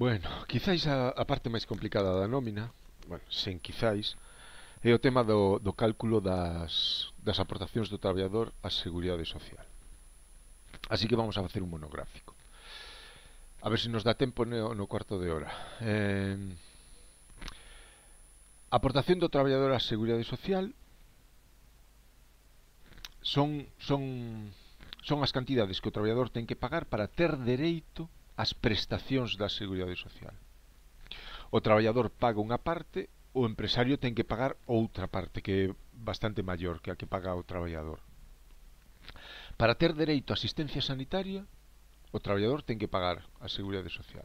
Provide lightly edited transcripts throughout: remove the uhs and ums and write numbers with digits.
Bueno, quizáis a parte máis complicada da nómina, bueno, sen quizáis, é o tema do cálculo das aportacións do traballador á Seguridade Social. Así que vamos a facer un monográfico. A ver se nos dá tempo no cuarto de hora. A aportación do traballador á Seguridade Social son as cantidades que o traballador ten que pagar para ter dereito ás prestacións da Seguridade Social. O traballador paga unha parte, o empresario ten que pagar outra parte que é bastante maior que a que paga o traballador. Para ter dereito á asistencia sanitaria, o traballador ten que pagar a Seguridade Social.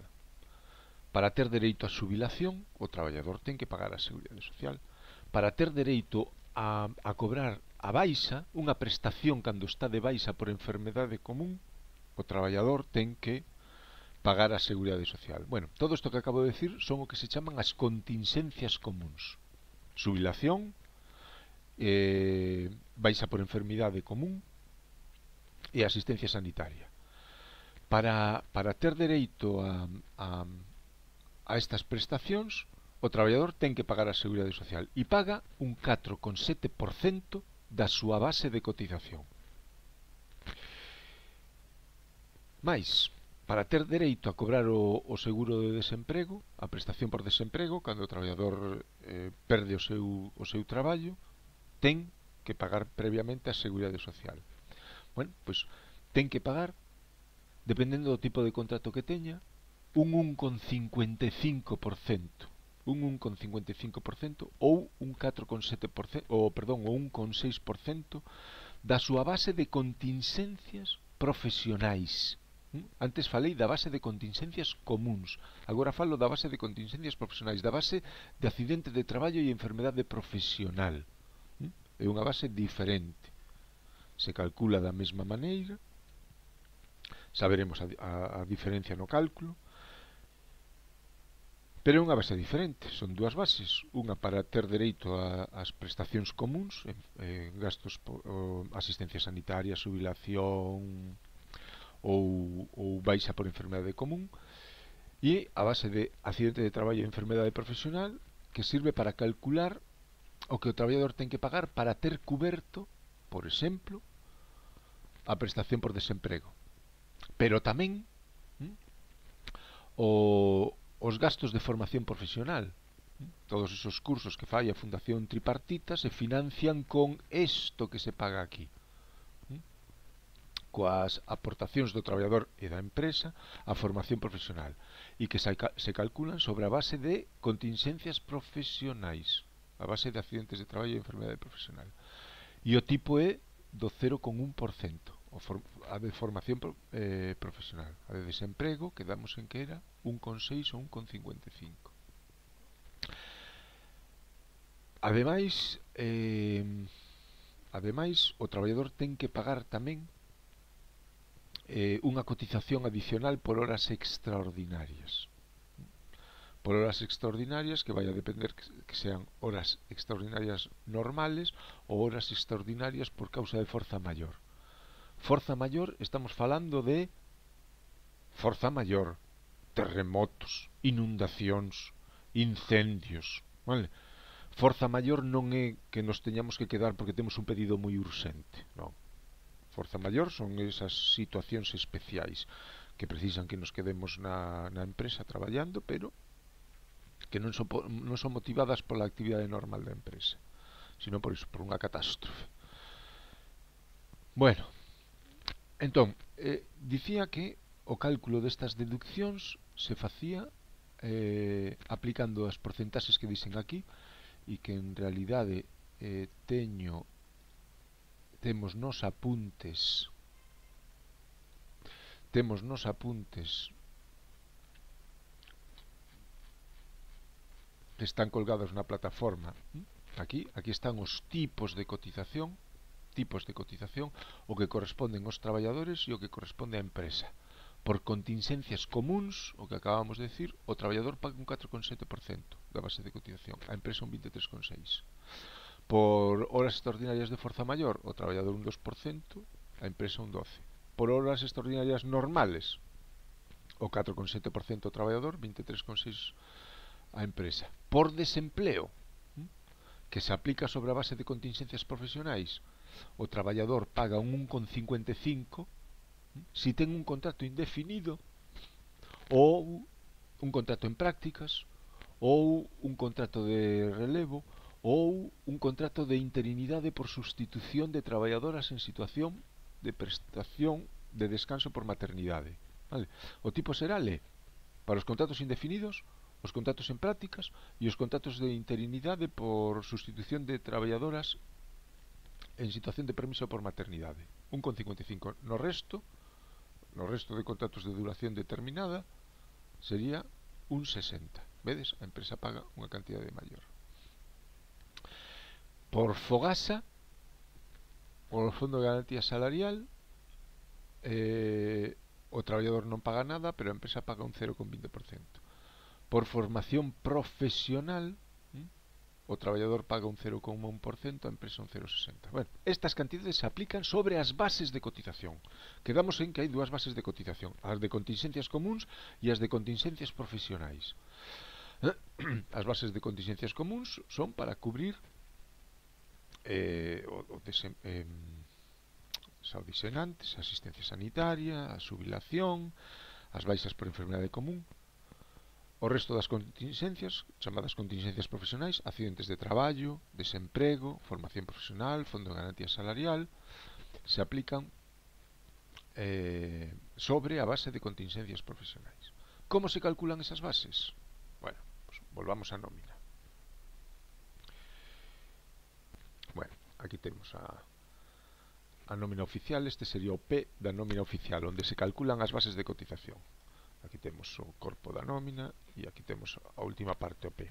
Para ter dereito á xubilación, o traballador ten que pagar a Seguridade Social. Para ter dereito a cobrar a baixa, unha prestación cando está de baixa por enfermedade común, o traballador ten que pagar a Seguridade Social. Bueno, todo isto que acabo de decir son o que se chaman as contingencias comuns. Xubilación, baixa por enfermidade común e asistencia sanitaria. Para ter dereito a estas prestacións, o traballador ten que pagar a Seguridade Social e paga un 4,7% da súa base de cotización. Mais, para ter dereito a cobrar o seguro de desemprego, a prestación por desemprego, cando o traballador perde o seu traballo, ten que pagar previamente a Seguridade Social. Bueno, pois ten que pagar, dependendo do tipo de contrato que teña, un 1,55%, un 1,55% ou un 4,7%, ou un 1,6% da súa base de contingencias profesionais. Antes falei da base de contingencias comuns, agora falo da base de contingencias profesionais, da base de accidente de traballo e enfermedade profesional. É unha base diferente. Se calcula da mesma maneira, saberemos a diferencia no cálculo, pero é unha base diferente. Son dúas bases, unha para ter dereito ás prestacións comuns, gastos por asistencia sanitaria, xubilación ou baixa por enfermedade común, e a base de accidente de traballo e enfermedade profesional, que sirve para calcular o que o traballador ten que pagar para ter cuberto, por exemplo, a prestación por desemprego. Pero tamén os gastos de formación profesional. Todos esos cursos que fai a Fundación Tripartita se financian con isto que se paga aquí, coas aportacións do traballador e da empresa a formación profesional, e que se calculan sobre a base de contingencias profesionais, a base de accidentes de traballo e enfermedade profesional, e o tipo é do 0,1%, a de formación profesional. A de desemprego, quedamos en que era 1,6 ou 1,55. Ademais, o traballador ten que pagar tamén unha cotización adicional por horas extraordinarias. Por horas extraordinarias que vai a depender que sean horas extraordinarias normales ou horas extraordinarias por causa de forza maior. Forza maior, estamos falando de forza maior, terremotos, inundacións, incendios, vale? Forza maior non é que nos teñamos que quedar porque temos un pedido moi urxente, non. Forza maior son esas situacións especiais que precisan que nos quedemos na empresa traballando, pero que non son motivadas pola actividade normal da empresa, sino por iso, por unha catástrofe. Bueno, entón, dicía que o cálculo destas deduccións se facía aplicando as porcentaxes que dicen aquí, e que en realidade temos nos apuntes que están colgados na plataforma. Aquí están os tipos de cotización, o que corresponden aos traballadores e o que corresponde á empresa. Por contingencias comuns, o que acabamos de decir, o traballador paga un 4,7% da base de cotización, a empresa un 23,6%. Por horas extraordinarias de forza maior, o traballador un 2%, a empresa un 12%. Por horas extraordinarias normales, o 4,7% o traballador, 23,6% a empresa. Por desempleo, que se aplica sobre a base de contingencias profesionais, o traballador paga un 1,55 si ten un contrato indefinido ou un contrato en prácticas ou un contrato de relevo ou un contrato de interinidade por sustitución de traballadoras en situación de prestación de descanso por maternidade. Vale? O tipo será le para os contratos indefinidos, os contratos en prácticas e os contratos de interinidade por sustitución de traballadoras en situación de permiso por maternidade. 1,55. No resto de contratos de duración determinada sería un 60. Vedes? A empresa paga unha cantidade maior. Por Fogasa, por Fondo de Garantía Salarial, o traballador non paga nada, pero a empresa paga un 0,20%. Por formación profesional, o traballador paga un 0,1%, a empresa un 0,60%. Bueno, estas cantidades se aplican sobre as bases de cotización. Quedamos en que hai dúas bases de cotización, as de contingencias comuns e as de contingencias profesionais. As bases de contingencias comuns son para cubrir saúde senantes, asistencia sanitaria, a xubilación, as baixas por enfermedade común. O resto das contingencias, chamadas contingencias profesionais, accidentes de traballo, desemprego, formación profesional, fondo de garantía salarial, se aplican sobre a base de contingencias profesionais. Como se calculan esas bases? Bueno, pues volvamos á nómina. Bueno, aquí temos a nómina oficial. Este sería o P da nómina oficial, onde se calculan as bases de cotización. Aquí temos o corpo da nómina e aquí temos a última parte, o P.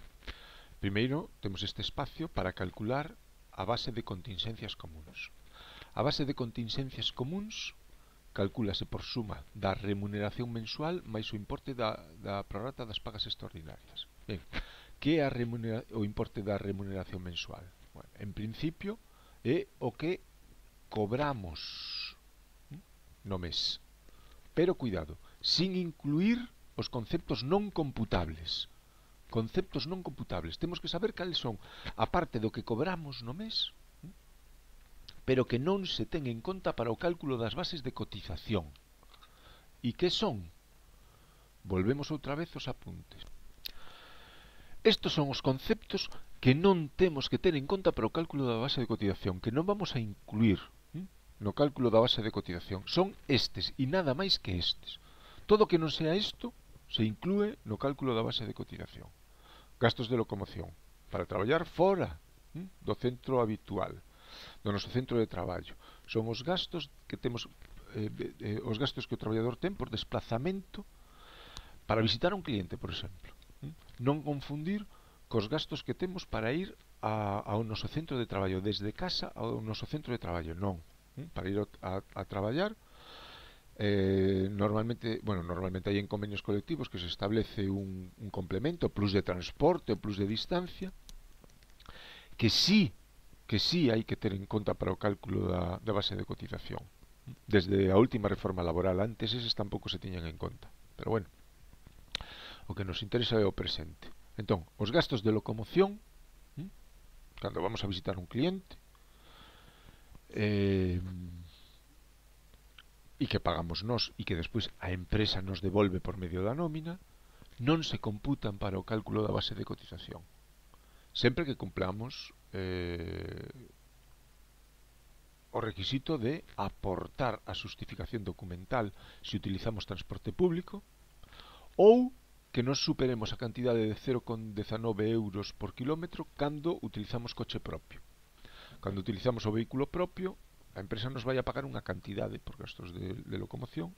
Primeiro, temos este espacio para calcular a base de contingencias comuns. A base de contingencias comuns calcúlase por suma da remuneración mensual máis o importe da prorrata das pagas extraordinarias. Ben, que é o importe da remuneración mensual? Bueno, en principio é o que cobramos no mes. Pero cuidado, sin incluir os conceptos non computables. Conceptos non computables. Temos que saber cales son a parte do que cobramos no mes, pero que non se ten en conta para o cálculo das bases de cotización. E que son? Volvemos outra vez aos apuntes. Estos son os conceptos que non temos que ter en conta para o cálculo da base de cotización, que non vamos a incluir no cálculo da base de cotización. Son estes e nada máis que estes. Todo que non sea isto se inclúe no cálculo da base de cotización. Gastos de locomoción para traballar fora do centro habitual, do noso centro de traballo. Son os gastos que temos, os gastos que o traballador ten por desplazamento para visitar a un cliente, por exemplo. Non confundir cos gastos que temos para ir ao noso centro de traballo, desde casa ao noso centro de traballo. Non. Para ir a traballar, normalmente hai en convenios colectivos que se establece un complemento, plus de transporte ou plus de distancia, que sí hai que ter en conta para o cálculo da base de cotización. Desde a última reforma laboral, antes eses tampouco se tiñan en conta. Pero bueno, o que nos interesa é o presente. Entón, os gastos de locomoción, cando vamos a visitar un cliente, e que pagamos nós e que despois a empresa nos devolve por medio da nómina, non se computan para o cálculo da base de cotización, sempre que cumplamos o requisito de aportar a justificación documental se utilizamos transporte público, ou que nos superemos a cantidade de 0,19 euros por kilómetro cando utilizamos coche propio. Cando utilizamos o vehículo propio, a empresa nos vai a pagar unha cantidade por gastos de locomoción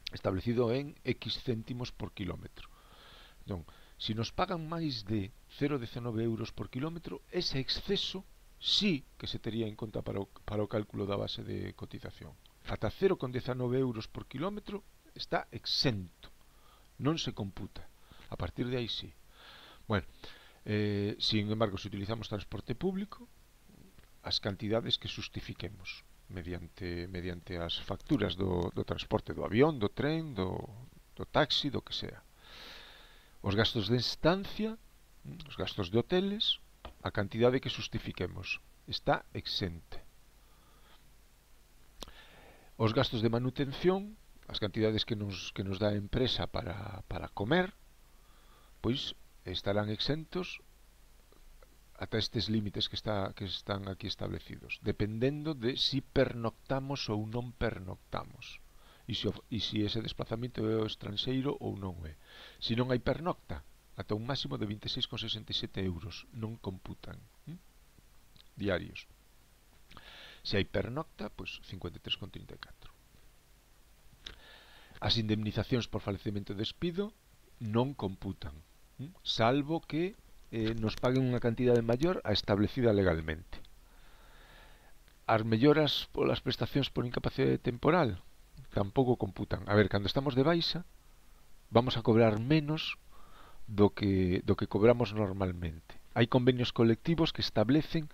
establecido en X céntimos por kilómetro. Entón, se nos pagan máis de 0,19 euros por kilómetro, ese exceso sí que se tería en conta para o cálculo da base de cotización. Ata 0,19 euros por kilómetro está exento, non se computa. A partir de aí sí. Bueno, sin embargo, se utilizamos transporte público, as cantidades que justifiquemos. mediante as facturas do transporte do avión, do tren, do taxi, do que sea. Os gastos de estancia, os gastos de hoteles, a cantidade que justifiquemos está exente. Os gastos de manutención, as cantidades que nos dá a empresa para comer, pois estarán exentos ata estes límites que están aquí establecidos, dependendo de si pernoctamos ou non pernoctamos, e se ese desplazamento é ao estranxeiro ou non é. Se non hai pernocta, ata un máximo de 26,67 euros non computan diarios. Se hai pernocta, pois 53,34. As indemnizacións por falecemento e despido non computan, salvo que nos paguen unha cantidade maior a establecida legalmente. As melloras polas prestacións por incapacidade temporal tampouco computan. A ver, cando estamos de baixa vamos a cobrar menos do que cobramos normalmente. Hai convenios colectivos que establecen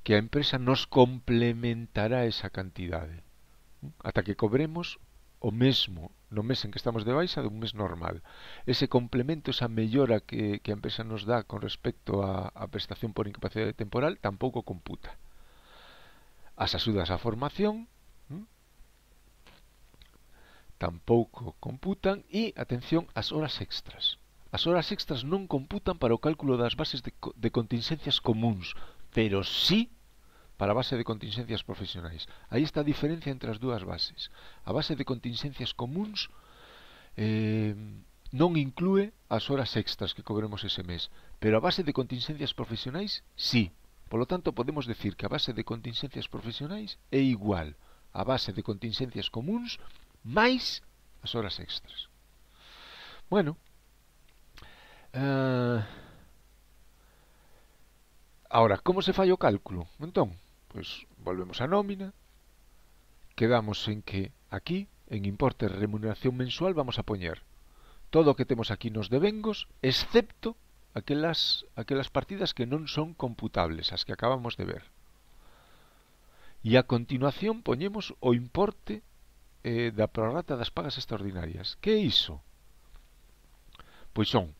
que a empresa nos complementará esa cantidade ata que cobremos o mesmo no mes en que estamos de baixa dun mes normal. Ese complemento, esa mellora que a empresa nos dá con respecto a prestación por incapacidade temporal tampouco computa. As axudas á formación tampouco computan e, atención, as horas extras. As horas extras non computan para o cálculo das bases de contingencias comuns, pero sí para a base de contingencias profesionais. Aí está a diferencia entre as dúas bases. A base de contingencias comuns non inclúe as horas extras que cobremos ese mes, pero a base de contingencias profesionais sí. Por lo tanto, podemos decir que a base de contingencias profesionais é igual a base de contingencias comuns máis as horas extras. Bueno, ahora, como se fai o cálculo? Entón, pois volvemos á nómina, quedamos en que aquí, en importe de remuneración mensual, vamos a poñer todo o que temos aquí nos devengos, excepto aquelas partidas que non son computables, as que acabamos de ver. E a continuación poñemos o importe da prorrata das pagas extraordinarias. Que é iso? Pois son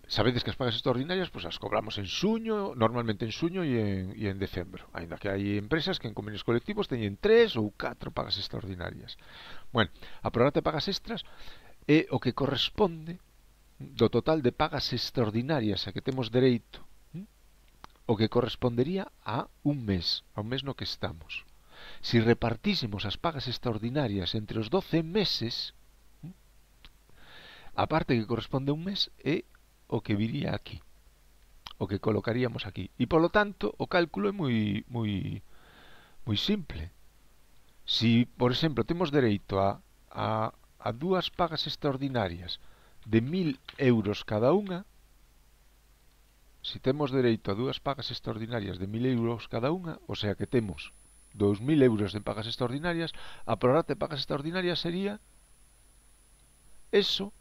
sabedes que as pagas extraordinarias pois as cobramos en xuño, normalmente en xuño e en decembro, aínda que hai empresas que en convenios colectivos teñen 3 ou 4 pagas extraordinarias. Bueno, a prorrata de pagas extras é o que corresponde do total de pagas extraordinarias a que temos dereito, o que correspondería a un mes, ao mes no que estamos. Se repartísemos as pagas extraordinarias entre os 12 meses, a parte que corresponde a un mes é o que viría aquí, o que colocaríamos aquí. E, polo tanto, o cálculo é moi simple. Si, por exemplo, temos dereito a dúas pagas extraordinarias de 1.000 euros cada unha, si temos dereito a dúas pagas extraordinarias de 1.000 euros cada unha, o sea que temos 2.000 euros de pagas extraordinarias, a prorrata de pagas extraordinarias sería eso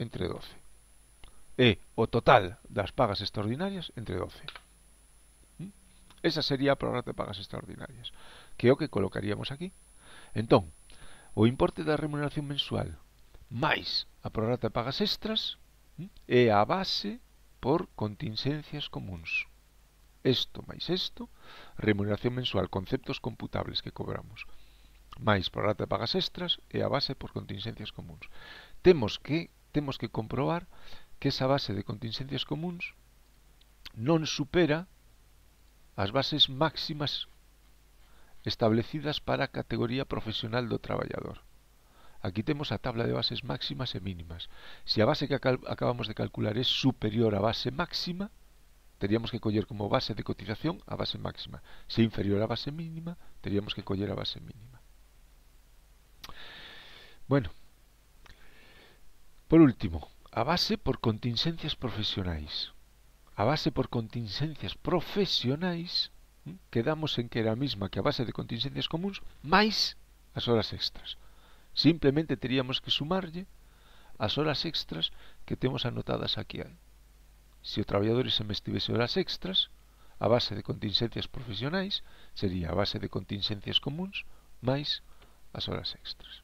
entre 12. É o total das pagas extraordinarias entre 12. Esa sería a prorrata de pagas extraordinarias, que é o que colocaríamos aquí. Entón, o importe da remuneración mensual máis a prorrata de pagas extras é a base por contingencias comuns. Esto máis esto, remuneración mensual, conceptos computables que cobramos, máis prorrata de pagas extras é a base por contingencias comuns. Temos que comprobar que esa base de contingencias comuns non supera as bases máximas establecidas para a categoría profesional do traballador. Aquí temos a tabla de bases máximas e mínimas. Se a base que acabamos de calcular é superior á base máxima, teríamos que coller como base de cotización a base máxima. Se é inferior á base mínima, teríamos que coller a base mínima. Bueno, por último, a base por contingencias profesionais. A base por contingencias profesionais quedamos en que era a mesma que a base de contingencias comuns máis as horas extras. Simplemente teríamos que sumarlle as horas extras que temos anotadas aquí. Se o traballador ese mes tivese horas extras, a base de contingencias profesionais sería a base de contingencias comuns máis as horas extras.